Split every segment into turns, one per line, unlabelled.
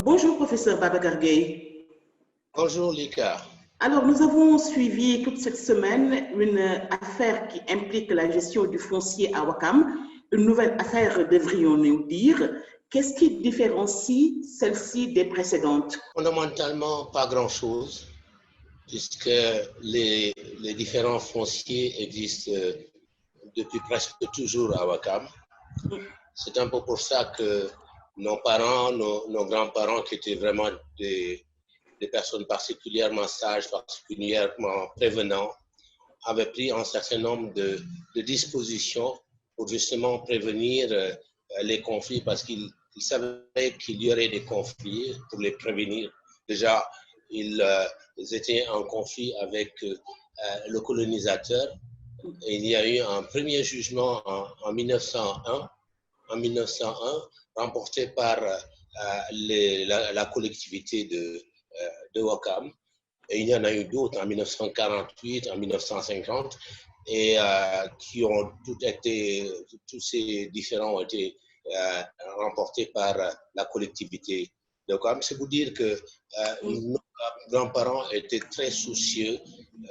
Bonjour, professeur Babacar Gueye.
Bonjour, Lika.
Alors, nous avons suivi toute cette semaine une affaire qui implique la gestion du foncier à Ouakam. Une nouvelle affaire, devrions-nous dire. Qu'est-ce qui différencie celle-ci des précédentes?
Fondamentalement, pas grand-chose, puisque les différents fonciers existent depuis presque toujours à Ouakam. C'est un peu pour ça que nos parents, nos grands-parents, qui étaient vraiment des personnes particulièrement sages, particulièrement prévenants, avaient pris un certain nombre de dispositions pour justement prévenir les conflits, parce qu'ils savaient qu'il y aurait des conflits. Pour les prévenir, déjà, ils étaient en conflit avec le colonisateur. Et il y a eu un premier jugement en 1901, remporté par la collectivité de Ouakam. Et il y en a eu d'autres en 1948, en 1950, et tous ces différents ont été remportés par la collectivité de Ouakam. C'est pour dire que nos grands-parents étaient très soucieux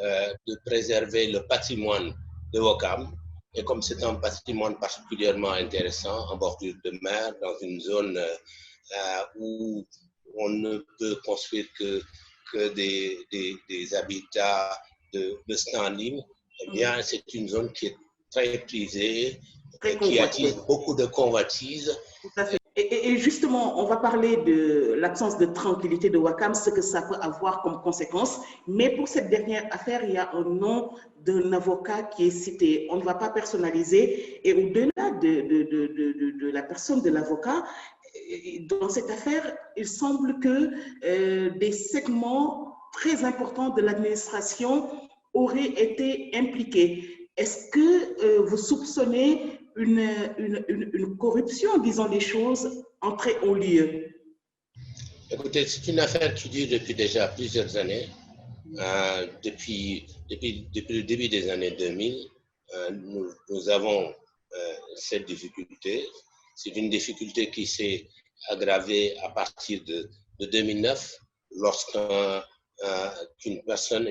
de préserver le patrimoine de Ouakam. Et comme c'est un patrimoine particulièrement intéressant, en bordure de mer, dans une zone où on ne peut construire que des habitats de standing, eh bien, c'est une zone qui est très prisée, qui attise beaucoup de convoitises.
Tout à fait. Et justement, on va parler de l'absence de tranquillité de Ouakam, ce que ça peut avoir comme conséquence. Mais pour cette dernière affaire, il y a un nom d'un avocat qui est cité. On ne va pas personnaliser. Et au-delà de la personne de l'avocat, dans cette affaire, il semble que des segments très importants de l'administration auraient été impliqués. Est-ce que vous soupçonnez une corruption, disons les choses, entrée au lieu?
Écoutez, c'est une affaire qui dure depuis déjà plusieurs années. Depuis le début des années 2000, nous avons cette difficulté. C'est une difficulté qui s'est aggravée à partir de 2009, lorsqu'une personne,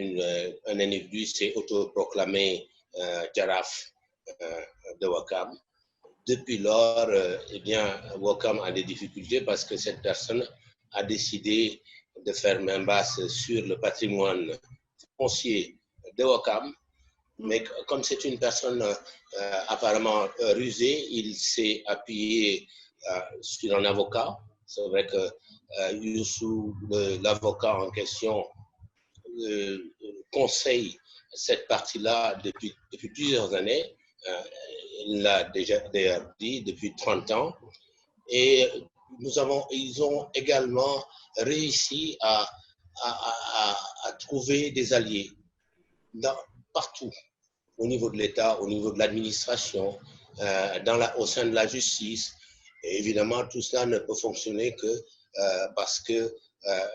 un individu s'est autoproclamé Jaraf de Ouakam. Depuis lors, eh bien, Ouakam a des difficultés parce que cette personne a décidé de faire main basse sur le patrimoine foncier de Ouakam. Mais comme c'est une personne apparemment rusée, il s'est appuyé sur un avocat. C'est vrai que Youssou, l'avocat en question, conseille cette partie-là depuis plusieurs années. Il l'a déjà dit depuis 30 ans. Et ils ont également réussi à trouver des alliés partout, au niveau de l'État, au niveau de l'administration, au sein de la justice. Et évidemment, tout cela ne peut fonctionner que parce que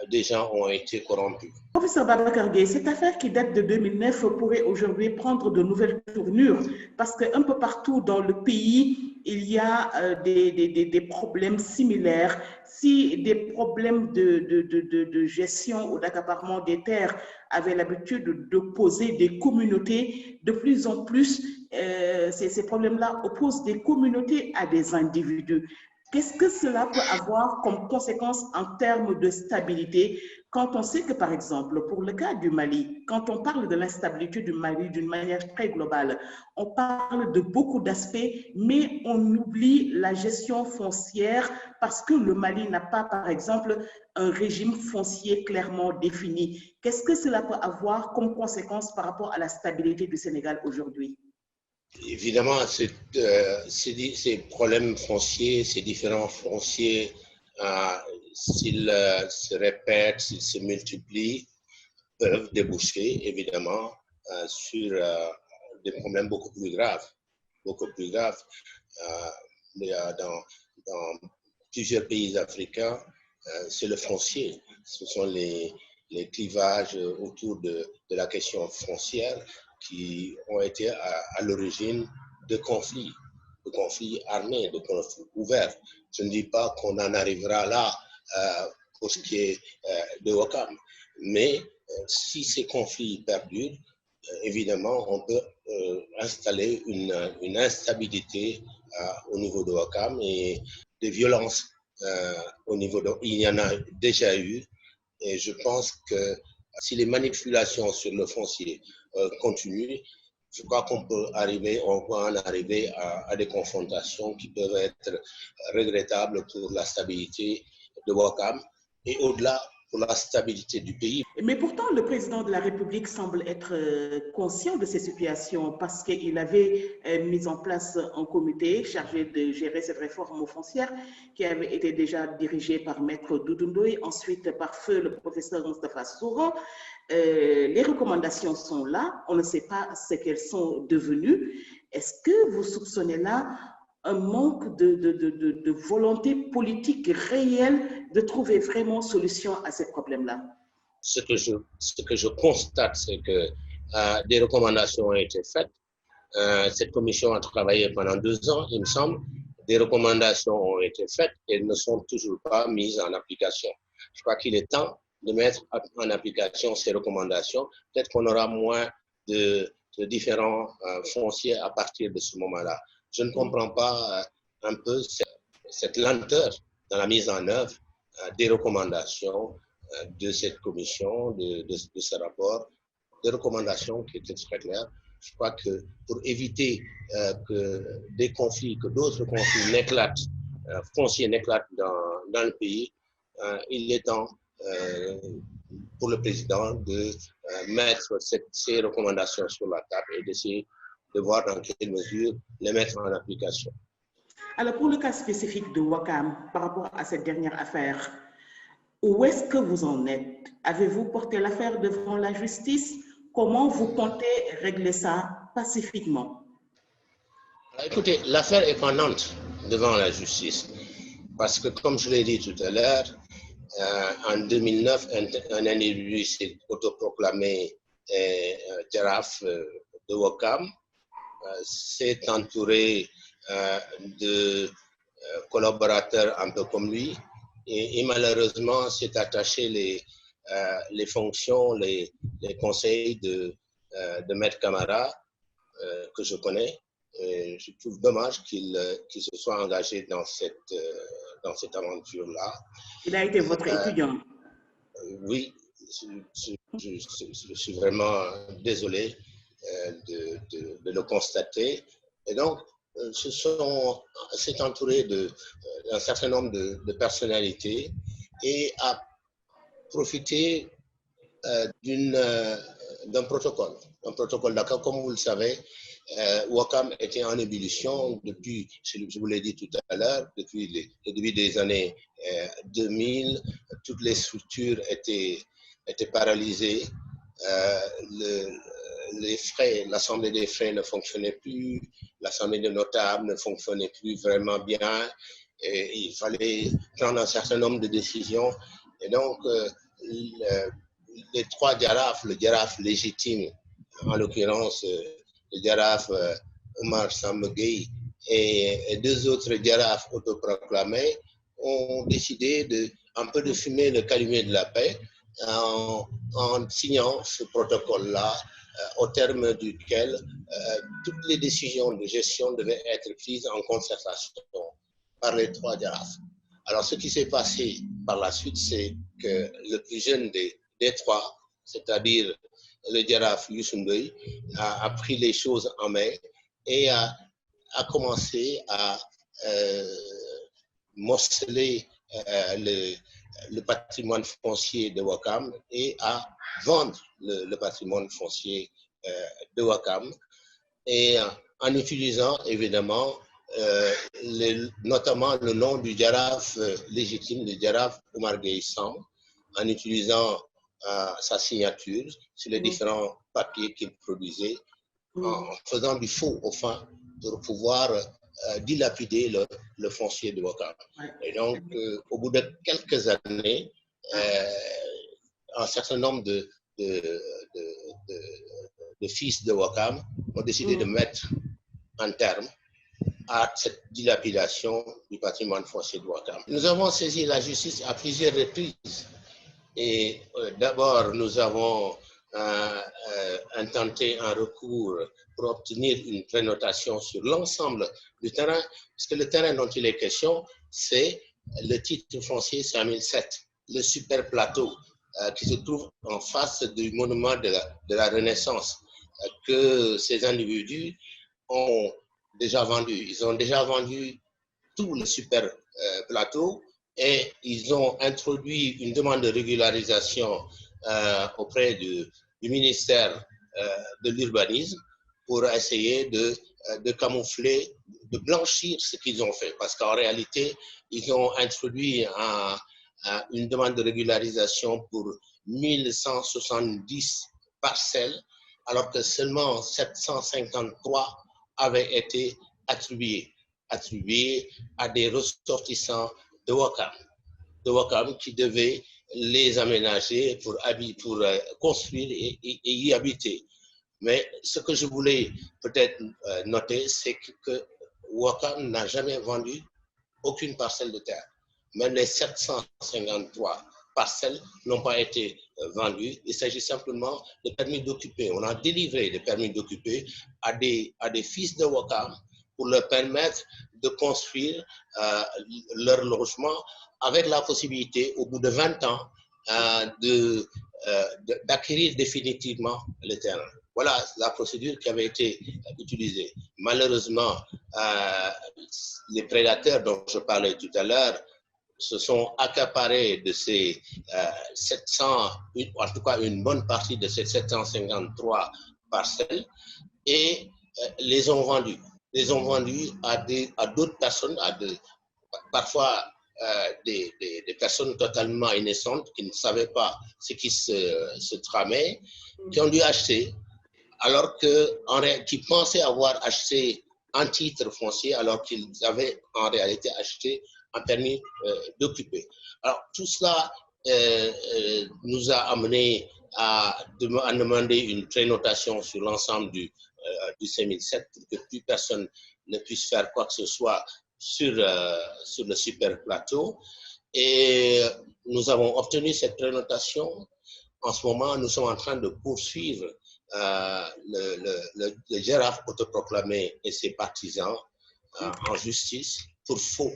des gens ont été corrompus.
Professeur Babacar Gueye, cette affaire qui date de 2009 pourrait aujourd'hui prendre de nouvelles tournures parce qu'un peu partout dans le pays, il y a des problèmes similaires. Si des problèmes de gestion ou d'accaparement des terres avaient l'habitude d'opposer des communautés, de plus en plus, ces problèmes-là opposent des communautés à des individus. Qu'est-ce que cela peut avoir comme conséquence en termes de stabilité quand on sait que, par exemple, pour le cas du Mali, quand on parle de l'instabilité du Mali d'une manière très globale, on parle de beaucoup d'aspects, mais on oublie la gestion foncière parce que le Mali n'a pas, par exemple, un régime foncier clairement défini. Qu'est-ce que cela peut avoir comme conséquence par rapport à la stabilité du Sénégal aujourd'hui?
Évidemment, ces problèmes fonciers, ces différents fonciers, s'ils se répètent, s'ils se multiplient, peuvent déboucher évidemment sur des problèmes beaucoup plus graves. Beaucoup plus graves. Dans plusieurs pays africains, c'est le foncier. Ce sont les clivages autour de la question foncière qui ont été à l'origine de conflits armés, de conflits ouverts. Je ne dis pas qu'on en arrivera là pour ce qui est de Ouakam, mais si ces conflits perdurent, évidemment, on peut installer une instabilité au niveau de Ouakam et des violences au niveau de... Il y en a déjà eu et je pense que si les manipulations sur le foncier continuent, je crois on va en arriver à des confrontations qui peuvent être regrettables pour la stabilité de Ouakam et au-delà pour la stabilité du pays.
Mais pourtant, le président de la République semble être conscient de ces situations parce qu'il avait mis en place un comité chargé de gérer cette réforme foncière qui avait été déjà dirigé par Maître Doudou Ndoye, ensuite par feu le professeur Moustapha Souran. Les recommandations sont là, on ne sait pas ce qu'elles sont devenues. Est-ce que vous soupçonnez là un manque de volonté politique réelle de trouver vraiment solution à ces problèmes-là?
Ce que je constate, c'est que des recommandations ont été faites. Cette commission a travaillé pendant 2 ans, il me semble. Des recommandations ont été faites et elles ne sont toujours pas mises en application. Je crois qu'il est temps de mettre en application ces recommandations. Peut-être qu'on aura moins de différents fonciers à partir de ce moment-là. Je ne comprends pas un peu cette lenteur dans la mise en œuvre des recommandations de cette commission, de ce rapport, des recommandations qui étaient très claires. Je crois que pour éviter que des conflits, que d'autres conflits n'éclatent, fonciers n'éclatent dans le pays, il est temps pour le président de mettre ces recommandations sur la table et d'essayer de voir dans quelle mesure les mettre en application.
Alors, pour le cas spécifique de Ouakam, par rapport à cette dernière affaire, où est-ce que vous en êtes? Avez-vous porté l'affaire devant la justice? Comment vous comptez régler ça pacifiquement?
Écoutez, l'affaire est pendante devant la justice parce que, comme je l'ai dit tout à l'heure, en 2009, un individu s'est autoproclamé Jaraaf de Ouakam, s'est entouré de collaborateurs un peu comme lui et malheureusement s'est attaché les fonctions, les conseils de Maître Camara que je connais. Et je trouve dommage qu'il se soit engagé dans cette aventure-là.
Il a été votre étudiant.
Oui, je suis vraiment désolé de le constater. Et donc, s'est entouré d'un certain nombre de personnalités et a profité d'un protocole. Un protocole d'accord, comme vous le savez, Ouakam était en ébullition depuis, je vous l'ai dit tout à l'heure, depuis le début des années 2000. Toutes les structures étaient paralysées. L'Assemblée des frais ne fonctionnait plus, l'Assemblée des notables ne fonctionnait plus vraiment bien. Et il fallait prendre un certain nombre de décisions. Et donc, les 3 Jaraaf, le Jaraaf légitime, en l'occurrence le Jaraaf Omar Samba Gueye et 2 autres Jaraaf autoproclamés, ont décidé un peu de fumer le calumet de la paix en signant ce protocole-là, au terme duquel toutes les décisions de gestion devaient être prises en concertation par les 3 Jaraaf. Alors, ce qui s'est passé par la suite, c'est que le plus jeune des 3, c'est-à-dire le Jaraaf Youssou Ndoye, a pris les choses en main et a commencé à morceler le patrimoine foncier de Ouakam et à vendre le patrimoine foncier de Ouakam, et en utilisant évidemment notamment le nom du Jaraaf légitime, le Jaraaf Omar Gueye Samb, en utilisant sa signature sur les différents papiers qu'il produisait, en faisant du faux au fin pour pouvoir dilapider le foncier de Ouakam. Et donc, au bout de quelques années, un certain nombre de fils de Ouakam ont décidé de mettre un terme à cette dilapidation du patrimoine foncier de Ouakam. Nous avons saisi la justice à plusieurs reprises et d'abord nous avons intenté un recours pour obtenir une prénotation sur l'ensemble du terrain, parce que le terrain dont il est question, c'est le titre foncier 5007, le super plateau qui se trouve en face du monument de la Renaissance que ces individus ont déjà vendu. Ils ont déjà vendu tout le super plateau et ils ont introduit une demande de régularisation auprès du ministère de l'urbanisme pour essayer de camoufler, de blanchir ce qu'ils ont fait. Parce qu'en réalité, ils ont introduit une demande de régularisation pour 1170 parcelles, alors que seulement 753 avaient été attribués à des ressortissants de Ouakam qui devaient les aménager pour construire et y habiter. Mais ce que je voulais peut-être noter, c'est que Ouakam n'a jamais vendu aucune parcelle de terre. Même les 753 parcelles n'ont pas été vendues. Il s'agit simplement de permis d'occuper. On a délivré des permis d'occuper à des fils de Ouakam pour leur permettre de construire leur logement avec la possibilité, au bout de 20 ans, d'acquérir définitivement le terrain. Voilà la procédure qui avait été utilisée. Malheureusement, les prédateurs dont je parlais tout à l'heure se sont accaparés de ces 700, en tout cas une bonne partie de ces 753 parcelles et les ont vendues. Les ont vendues à d'autres personnes, parfois des personnes totalement innocentes qui ne savaient pas ce qui se tramait, qui ont dû acheter, alors qu'ils pensaient avoir acheté un titre foncier, alors qu'ils avaient en réalité acheté un permis d'occuper. Alors tout cela nous a amené à demander une prénotation sur l'ensemble du C1007 pour que plus personne ne puisse faire quoi que ce soit sur le super plateau. Et nous avons obtenu cette prénotation. En ce moment, nous sommes en train de poursuivre le gérard autoproclamé et ses partisans en justice pour faux,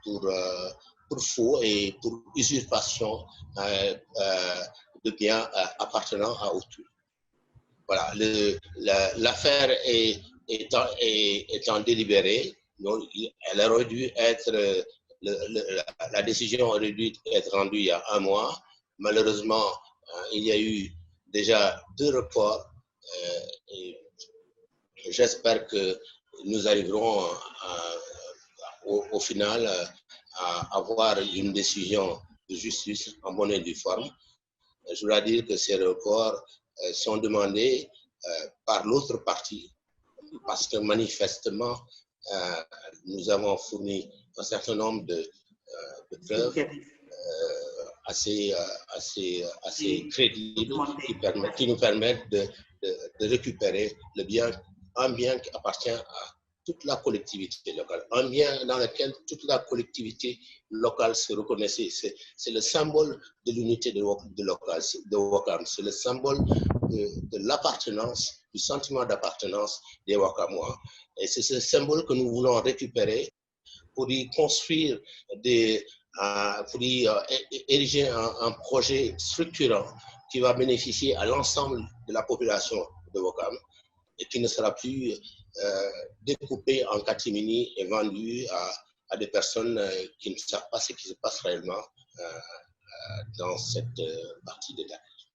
pour faux et pour usurpation de biens appartenant à autrui. Voilà, l'affaire étant délibérée, donc elle aurait dû être, la décision aurait dû être rendue il y a 1 mois. Malheureusement, il y a eu déjà 2 reports et j'espère que nous arriverons au final à avoir une décision de justice en bonne et due forme. Je dois dire que ces reports sont demandés par l'autre partie parce que manifestement, nous avons fourni un certain nombre de preuves assez crédibles qui nous permettent de récupérer un bien qui appartient à toute la collectivité locale, un bien dans lequel toute la collectivité locale se reconnaissait. C'est le symbole de l'unité de Ouakam, c'est le symbole de l'appartenance, du sentiment d'appartenance des Ouakamois. Et c'est ce symbole que nous voulons récupérer pour y construire pour y ériger un projet structurant qui va bénéficier à l'ensemble de la population de Ouakam et qui ne sera plus découpé en catimini et vendu à des personnes qui ne savent pas ce qui se passe réellement dans cette partie de l'Afrique.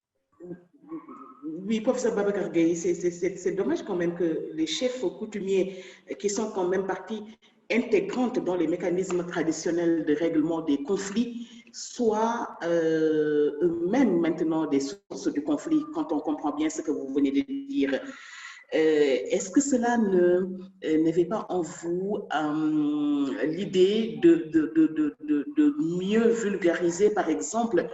Oui, professeur Babacar Gueye, c'est dommage quand même que les chefs coutumiers qui sont quand même partie intégrante dans les mécanismes traditionnels de règlement des conflits soient eux-mêmes maintenant des sources de conflits, quand on comprend bien ce que vous venez de dire. Est-ce que cela n'éveille pas en vous l'idée de mieux vulgariser, par exemple,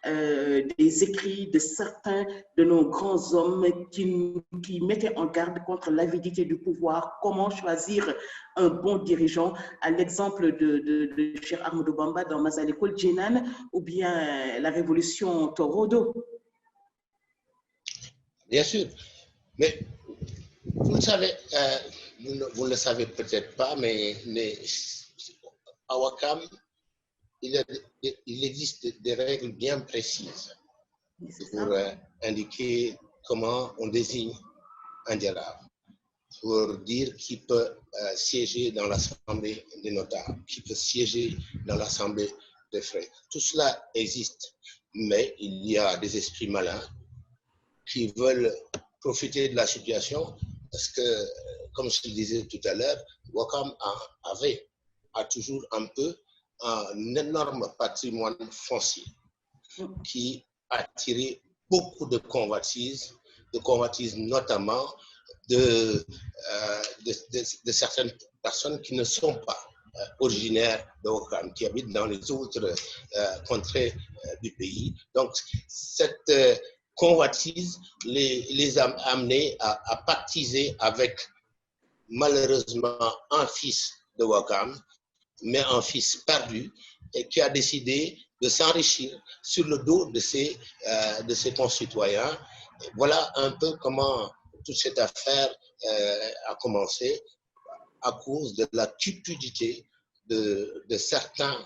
des écrits de certains de nos grands hommes qui mettaient en garde contre l'avidité du pouvoir, comment choisir un bon dirigeant, à l'exemple de Cheikh Ahmadou Bamba dans Masalikul Jinan ou bien la révolution Torodo.
Bien sûr, mais vous le savez, vous ne le savez peut-être pas, mais à Ouakam, il existe des règles bien précises pour indiquer comment on désigne un diarab, pour dire qui peut siéger dans l'Assemblée des notables, qui peut siéger dans l'Assemblée des frères. Tout cela existe, mais il y a des esprits malins qui veulent profiter de la situation parce que, comme je le disais tout à l'heure, Ouakam a toujours un peu un énorme patrimoine foncier qui a attiré beaucoup de convoitises notamment de certaines personnes qui ne sont pas originaires de Ouakam, qui habitent dans les autres contrées du pays. Donc, cette convoitise les a amenés à pactiser avec, malheureusement, un fils de Ouakam, mais un fils perdu, et qui a décidé de s'enrichir sur le dos de ses concitoyens. Et voilà un peu comment toute cette affaire a commencé, à cause de la cupidité de certains.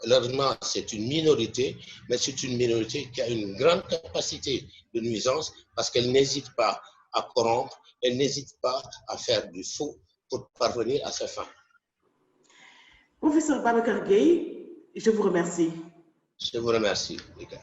Heureusement, c'est une minorité, mais c'est une minorité qui a une grande capacité de nuisance parce qu'elle n'hésite pas à corrompre, elle n'hésite pas à faire du faux pour parvenir à ses fins.
Professeur Babacar Gueye, je vous remercie.
Je vous remercie, les gars.